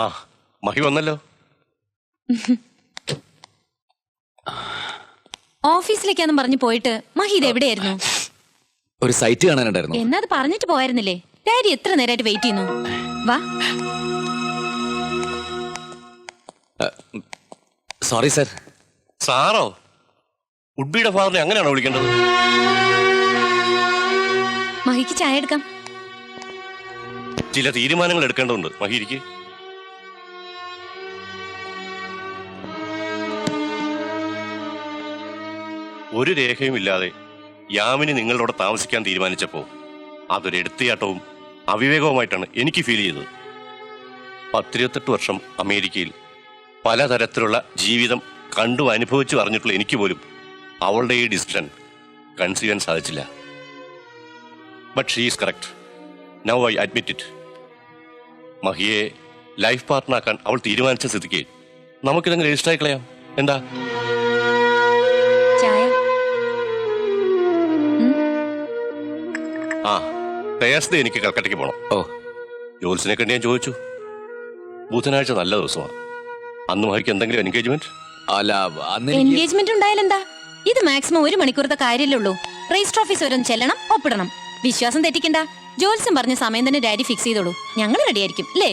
ആ മഹി വന്നല്ലോ. ഓഫീസിലേക്കാന്നും പറഞ്ഞു പോയിട്ട് മഹി ഇത് എവിടെയായിരുന്നു? ഒരു സൈറ്റ് കാണാനുണ്ടായിരുന്നു. എന്നാ അത് പറഞ്ഞിട്ട് പോയായിരുന്നില്ലേ? ഡാഡി എത്ര നേരമായിട്ട് വെയിറ്റ് ചെയ്യുന്നു. വാ. Sorry sir. സാറോ? ഉഡ്ബിയുടെ ഫാദറിനെ അങ്ങനെയാണോ വിളിക്കേണ്ടത്? മഹിക്ക് ചായ എടുക്കാം. ചില തീരുമാനങ്ങൾ എടുക്കേണ്ടതുണ്ട് മഹിക്ക്. ഒരു രേഖയും ഇല്ലാതെ യാമിനി നിങ്ങളോട് താമസിക്കാൻ തീരുമാനിച്ചപ്പോൾ അതൊരു എടുത്തുചാട്ടവും അവിവേകവുമായിട്ടാണ് എനിക്ക് ഫീൽ ചെയ്തത്. 28 വർഷം അമേരിക്കയിൽ പലതരത്തിലുള്ള ജീവിതം കണ്ടു അനുഭവിച്ചു അറിഞ്ഞിട്ടുള്ള എനിക്ക് പോലും അവളുടെ ഈ ഡിസിഷൻ കൺസീവ് ചെയ്യാൻ സാധിച്ചില്ല. But she is correct. Now I admit it. മഹിയെ ലൈഫ് പാർട്ട്ണറാക്കാൻ അവൾ തീരുമാനിച്ച സ്ഥിതിക്ക് നമുക്കിതങ്ങ് രജിസ്റ്റർ ആയി കളയാം. എന്താ? ആ തേഴ്സ്ഡേ എനിക്ക് കൽക്കട്ടയ്ക്ക് പോകണം. ഓ, ജോൽസിനെ കണ്ട് ഞാൻ ചോദിച്ചു. ബുധനാഴ്ച നല്ല ദിവസമാണ്. അന്ന് മഹിക്ക് എന്തെങ്കിലും എൻഗേജ്മെന്റ്? അല്ല, എൻഗേജ്മെന്റ് ഉണ്ടായാലെന്താ? ഇത് മാക്സിമം 1 മണിക്കൂറത്തെ കാര്യമല്ലേ ഉള്ളൂ. രജിസ്റ്റർ ഓഫീസ് വരെ ചെല്ലണം, ഒപ്പിടണം. വിശ്വാസം തെറ്റിക്കണ്ട. ജോൽസും പറഞ്ഞ സമയം തന്നെ ഡാഡി ഫിക്സ് ചെയ്തോളൂ. ഞങ്ങൾ റെഡി ആയിരിക്കും അല്ലേ?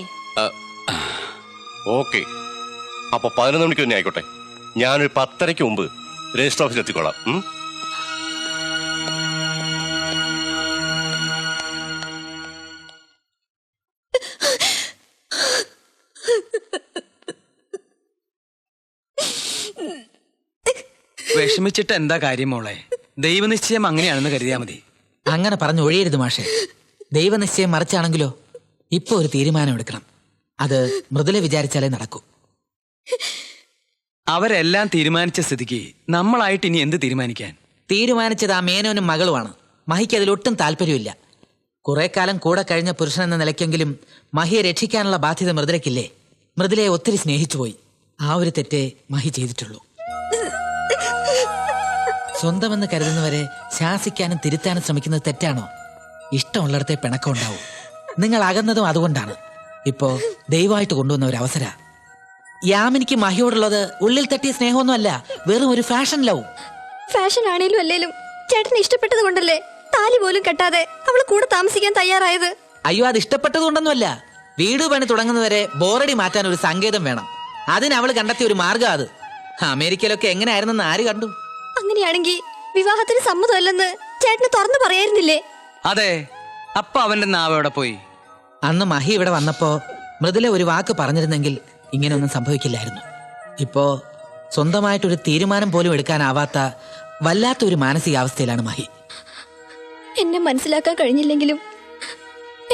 ഓക്കെ, അപ്പൊ 11 മണിക്ക് തന്നെ ആയിക്കോട്ടെ. ഞാനൊരു 10:30 മുമ്പ് രജിസ്റ്റർ ഓഫീസിൽ എത്തിക്കോളാം. വിഷമിച്ചിട്ട് എന്താ കാര്യം മോളെ? ദൈവനിശ്ചയം അങ്ങനെയാണെന്ന് കരുതിയാ മതി. അങ്ങനെ പറഞ്ഞു ഒഴിയരുത് മാഷെ. ദൈവനിശ്ചയം മറിച്ചാണെങ്കിലോ? ഇപ്പൊ ഒരു തീരുമാനം എടുക്കണം. അത് മൃദുല വിചാരിച്ചാലേ നടക്കൂ. അവരെല്ലാം തീരുമാനിച്ച സ്ഥിതിക്ക് നമ്മളായിട്ട് ഇനി എന്ത് തീരുമാനിക്കാൻ? തീരുമാനിച്ചത് ആ മേനോനും മകളുമാണ്. മഹിക്ക് അതിലൊട്ടും താല്പര്യമില്ല. കുറെ കാലം കൂടെ കഴിഞ്ഞ പുരുഷനെന്ന നിലയ്ക്കെങ്കിലും മഹിയെ രക്ഷിക്കാനുള്ള ബാധ്യത മൃദുലയ്ക്കില്ലേ? മൃദുലയെ ഒത്തിരി സ്നേഹിച്ചുപോയി. ആ ഒരു തെറ്റേ മഹി ചെയ്തിട്ടുള്ളൂ. സ്വന്തമെന്ന് കരുതുന്നവരെ ശാസിക്കാനും തിരുത്താനും ശ്രമിക്കുന്നത് തെറ്റാണോ? ഇഷ്ടമുള്ളിടത്തെ പിണക്കം ഉണ്ടാവും. നിങ്ങൾ അകന്നതും അതുകൊണ്ടാണ്. ഇപ്പോ ദയവായിട്ട് കൊണ്ടുവന്ന ഒരു അവസര. യാമിനിക്ക് മഹിയോടുള്ളത് ഉള്ളിൽ തട്ടിയ സ്നേഹമൊന്നുമല്ല, വെറും ഒരു ഫാഷൻ ലവ്. ഫാഷൻ ആണേലും അല്ലേലും ചേട്ടന് ഇഷ്ടപ്പെട്ടത് കൊണ്ടല്ലേ താലി പോലും കെട്ടാതെ അവള് കൂടെ താമസിക്കാൻ തയ്യാറായത്. അയ്യോ, അത് ഇഷ്ടപ്പെട്ടത് കൊണ്ടൊന്നുമല്ല. വീട് പണി തുടങ്ങുന്നവരെ ബോറടി മാറ്റാൻ ഒരു സങ്കേതം വേണം. അതിന് അവള് കണ്ടെത്തിയ ഒരു മാർഗം അത്. അമേരിക്കയിലൊക്കെ എങ്ങനെയായിരുന്നെന്ന് ആര് കണ്ടു? അങ്ങനെയാണെങ്കിൽ വിവാഹത്തിന് സമ്മതമല്ലെന്ന് ചേട്ടന് തുറന്നു പറയായിരുന്നില്ലേ? അതെ, അപ്പൊ അവന്റെ നാവ് എവിടെ പോയി? അന്ന് മഹി ഇവിടെ വന്നപ്പോ മൃദുല ഒരു വാക്ക് പറഞ്ഞിരുന്നെങ്കിൽ ഇങ്ങനെയൊന്നും സംഭവിക്കില്ലായിരുന്നു. ഇപ്പോ സ്വന്തമായിട്ടൊരു തീരുമാനം പോലും എടുക്കാനാവാത്ത വല്ലാത്തൊരു മാനസികാവസ്ഥയിലാണ് മഹി. എന്നെ മനസ്സിലാക്കാൻ കഴിഞ്ഞില്ലെങ്കിലും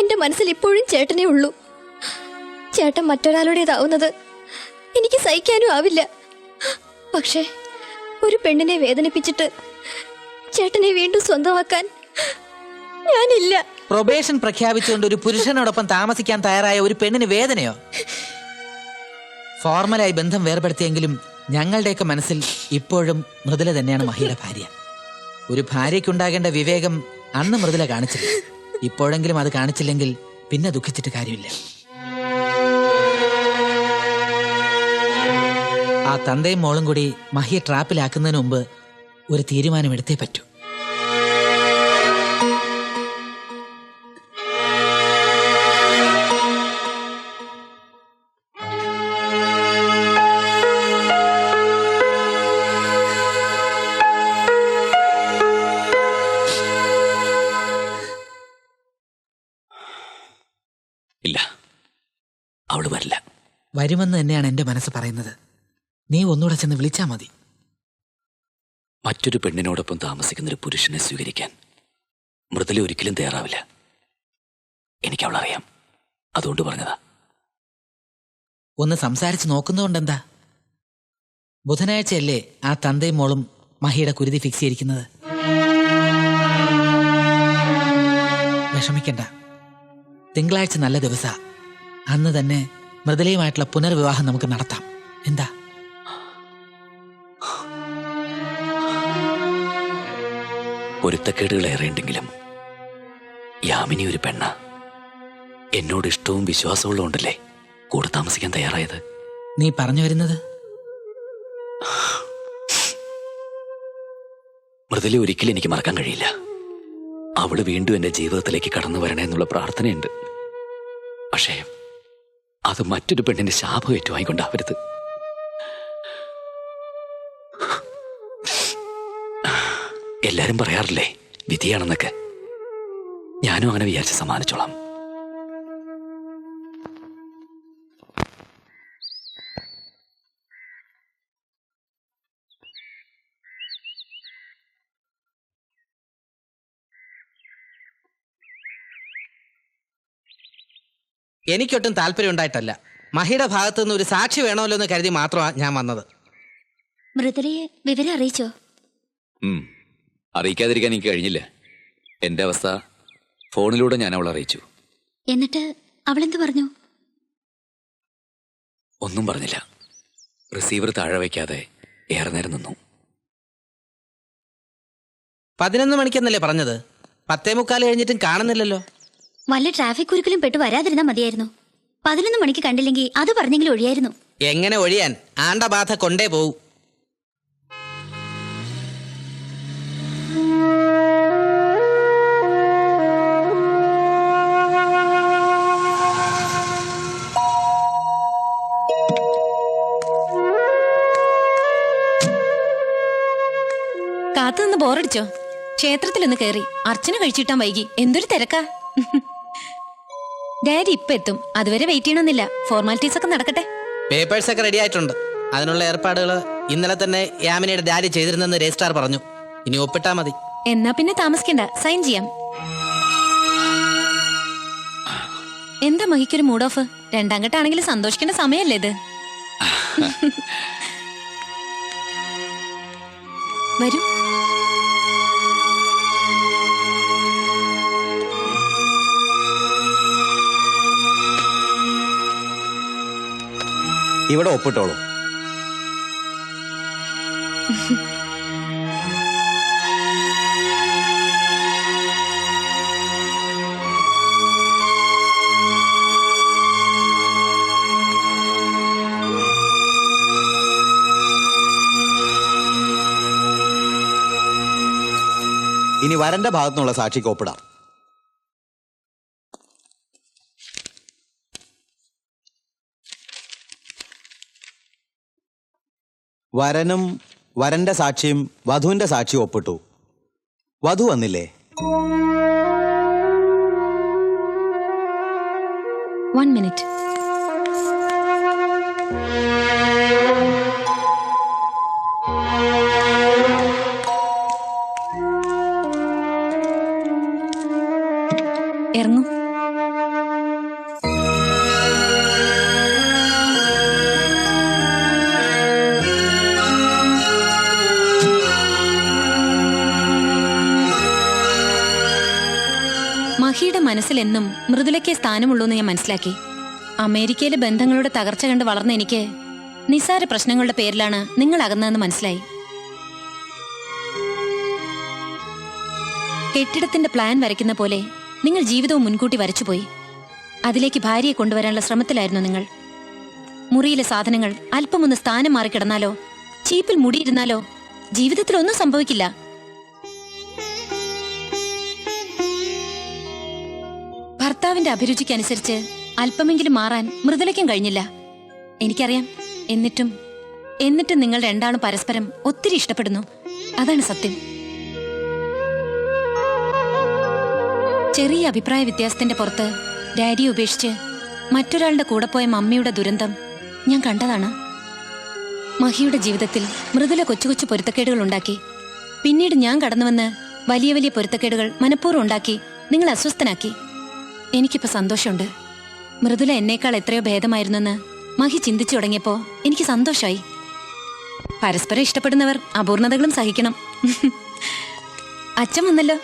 എന്റെ മനസ്സിൽ ഇപ്പോഴും ചേട്ടനേ ഉള്ളൂ. ചേട്ടൻ മറ്റൊരാളുടേതാവുന്നത് എനിക്ക് സഹിക്കാനും ആവില്ല. പക്ഷേ ഒരു പെണ്ണിനെ വേദനിപ്പിച്ചിട്ട് ചേട്ടനെ വീണ്ടും സ്വന്തമാക്കാൻ ഞാനില്ല. പ്രൊബേഷൻ പ്രഖ്യാപിച്ചുകൊണ്ട് ഒരു പുരുഷനോടൊപ്പം താമസിക്കാൻ തയ്യാറായ ഒരു പെണ്ണിന് വേദനയോ? ഫോർമലായി ബന്ധം വേർപെടുത്തിയെങ്കിലും ഞങ്ങളുടെയൊക്കെ മനസ്സിൽ ഇപ്പോഴും മൃദുല തന്നെയാണ് മഹിയുടെ ഭാര്യ. ഒരു ഭാര്യയ്ക്കുണ്ടാകേണ്ട വിവേകം അന്ന് മൃദുല കാണിച്ചില്ല. ഇപ്പോഴെങ്കിലും അത് കാണിച്ചില്ലെങ്കിൽ പിന്നെ ദുഃഖിച്ചിട്ട് കാര്യമില്ല. ആ തന്തയും മോളും കൂടി മഹിയെ ട്രാപ്പിലാക്കുന്നതിന് മുമ്പ് ഒരു തീരുമാനം എടുത്തേ പറ്റൂ. ഇല്ല, അവള് വരില്ല. വരുമെന്ന് തന്നെയാണ് എന്റെ മനസ്സ് പറയുന്നത്. നീ ഒന്നുകൂടെ ചെന്ന് വിളിച്ചാ മതി. മറ്റൊരു പെണ്ണിനോടൊപ്പം താമസിക്കുന്ന ഒരു പുരുഷനെ സ്വീകരിക്കാൻ മൃദുല ഒരിക്കലും തയ്യാറാവില്ല. എനിക്ക് അവളറിയാം, അതുകൊണ്ട് പറഞ്ഞതാ. ഒന്ന് സംസാരിച്ച് നോക്കുന്നതുകൊണ്ടെന്താ? ബുധനാഴ്ചയല്ലേ ആ തന്തയും മോളും മഹിയുടെ കുരുതി ഫിക്സ് ചെയ്തിരിക്കുന്നത്. വിഷമിക്കണ്ട, തിങ്കളാഴ്ച നല്ല ദിവസാ. അന്ന് തന്നെ മൃദുലയുമായിട്ടുള്ള പുനർവിവാഹം നമുക്ക് നടത്താം. എന്താ? പൊരുത്തക്കേടുകൾ ഏറെയുണ്ടെങ്കിലും യാമിനി ഒരു പെണ്ണ. എന്നോട് ഇഷ്ടവും വിശ്വാസമുള്ള ഉണ്ടല്ലേ, കൂടെ താമസിക്കാൻ തയ്യാറായത്? നീ പറഞ്ഞു വരുന്നത്? മൃദുലെ ഒരിക്കലും എനിക്ക് മറക്കാൻ കഴിയില്ല. അവള് വീണ്ടും എന്റെ ജീവിതത്തിലേക്ക് കടന്നു വരണേ എന്നുള്ള പ്രാർത്ഥനയുണ്ട്. പക്ഷേ അത് മറ്റൊരു പെണ്ണിന്റെ ശാപം ഏറ്റുവായിക്കൊണ്ടാവരുത്. എല്ലാരും പറയാറില്ലേ വിധിയാണെന്നൊക്കെ. ഞാനും അങ്ങനെ വിചാരിച്ച് സമ്മാനിച്ചോളാം. എനിക്കൊട്ടും താല്പര്യം ഉണ്ടായിട്ടല്ല. മഹിയുടെ ഭാഗത്തു നിന്ന് ഒരു സാക്ഷി വേണമല്ലോ എന്ന് കരുതി മാത്രമാണ് ഞാൻ വന്നത്. മൃദുലയെ വിവരം അറിയിച്ചോ? അറിയിക്കാതിരിക്കാൻ എനിക്ക് കഴിഞ്ഞില്ല. എന്റെ അവസ്ഥ ഫോണിലൂടെ ഞാൻ അവളെ അറിയിച്ചു. എന്നിട്ട് അവളെന്ത് പറഞ്ഞു? ഒന്നും പറഞ്ഞില്ല. റിസീവർ താഴെ വയ്ക്കാതെ ഏറെ നേരം നിന്നു. 11 മണിക്കെന്നല്ലേ പറഞ്ഞത്? 10:45 കഴിഞ്ഞിട്ടും കാണുന്നില്ലല്ലോ. വല്ല ട്രാഫിക് കുരുക്കിലും പെട്ട് വരാതിരുന്നാ മതിയായിരുന്നു. 11 മണിക്ക് കണ്ടില്ലെങ്കിൽ അത് പറഞ്ഞെങ്കിലും ഒഴിയായിരുന്നു. എങ്ങനെ ഒഴിയാൻ? ആണ്ടബാധ കൊണ്ടേ പോവും. കാത്തുനിന്ന് ബോറടിച്ചോ? ക്ഷേത്രത്തിലൊന്ന് കയറി അർച്ചന കഴിച്ചിട്ടാൻ വൈകി. എന്തൊരു തിരക്കാ. ഡാഡി ഇപ്പൊ എത്തും. അതുവരെ വെയിറ്റ് ചെയ്യണമെന്നില്ല. ഫോർമാലിറ്റീസ് ഒക്കെ നടക്കട്ടെ. പേപ്പേഴ്സ് ഒക്കെ റെഡി ആയിട്ടുണ്ട്. അതിനുള്ള ഏർപ്പാടുകൾ ഇന്നലെ തന്നെ യാമിനിയുടെ ഡാഡി ചെയ്തിരുന്നെന്ന് രജിസ്ട്രാർ പറഞ്ഞു. ഇനി ഒപ്പിട്ടാ മതി. എന്നാ പിന്നെ താമസിക്കണ്ട, സൈൻ ചെയ്യാം. എന്താ മഹിക്കൊരു മൂഡ് ഓഫ്? രണ്ടാം ഘട്ടാണെങ്കിൽ സന്തോഷിക്കേണ്ട സമയല്ലേ ഇത്? വരൂ. ഇവിടെ ഒപ്പിട്ടോളൂ. ഇനി വരന്റെ ഭാഗത്തുനിന്നുള്ള സാക്ഷിക്ക് ഒപ്പിടാം. വരനും വരന്റെ സാക്ഷിയും വധുവിന്റെ സാക്ഷിയും ഒപ്പിട്ടു. വധു വന്നില്ലേ? 1 minute. ഇറങ്ങൂ. മഹിയുടെ മനസ്സിൽ എന്നും മൃദുലയ്ക്കേ സ്ഥാനമുള്ളൂ എന്ന് ഞാൻ മനസ്സിലാക്കി. അമേരിക്കയിലെ ബന്ധങ്ങളുടെ തകർച്ച കണ്ട് വളർന്ന എനിക്ക് നിസ്സാര പ്രശ്നങ്ങളുടെ പേരിലാണ് നിങ്ങൾ അകന്നതെന്ന് മനസ്സിലായി. കെട്ടിടത്തിന്റെ പ്ലാൻ വരയ്ക്കുന്ന പോലെ നിങ്ങൾ ജീവിതവും മുൻകൂട്ടി വരച്ചുപോയി. അതിലേക്ക് ഭാര്യയെ കൊണ്ടുവരാനുള്ള ശ്രമത്തിലായിരുന്നു നിങ്ങൾ. മുറിയിലെ സാധനങ്ങൾ അല്പമൊന്ന് സ്ഥാനം മാറിക്കിടന്നാലോ, ചീപ്പിൽ മുടിയിരുന്നാലോ ജീവിതത്തിൽ ഒന്നും സംഭവിക്കില്ല. ഭർത്താവിന്റെ അഭിരുചിക്കനുസരിച്ച് അല്പമെങ്കിലും മാറാൻ മൃദുലയ്ക്കും കഴിഞ്ഞില്ല. എനിക്കറിയാം. എന്നിട്ടും നിങ്ങൾ രണ്ടാളും പരസ്പരം ഒത്തിരി ഇഷ്ടപ്പെടുന്നു. അതാണ് സത്യം. ചെറിയ അഭിപ്രായ വ്യത്യാസത്തിന്റെ പുറത്ത് ഡാഡിയെ ഉപേക്ഷിച്ച് മറ്റൊരാളുടെ കൂടെ പോയ മമ്മിയുടെ ദുരന്തം ഞാൻ കണ്ടതാണ്. മഹിയുടെ ജീവിതത്തിൽ മൃദുല കൊച്ചു കൊച്ചു പൊരുത്തക്കേടുകൾ ഉണ്ടാക്കി. പിന്നീട് ഞാൻ കടന്നുവന്ന് വലിയ വലിയ പൊരുത്തക്കേടുകൾ മനഃപൂർവ്വം ഉണ്ടാക്കി നിങ്ങൾ അസ്വസ്ഥനാക്കി. എനിക്കിപ്പോ സന്തോഷമുണ്ട്. മൃദുല എന്നേക്കാൾ എത്രയോ ഭേദമായിരുന്നെന്ന് മഹി ചിന്തിച്ചു തുടങ്ങിയപ്പോ എനിക്ക് സന്തോഷമായി. പരസ്പരം ഇഷ്ടപ്പെടുന്നവർ അപൂർണതകളും സഹിക്കണം. അച്ഛൻ വന്നല്ലോ.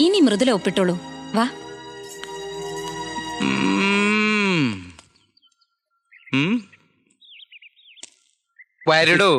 ഇനി മൃദുല ഒപ്പിട്ടോളൂ. വാ. വരടോ.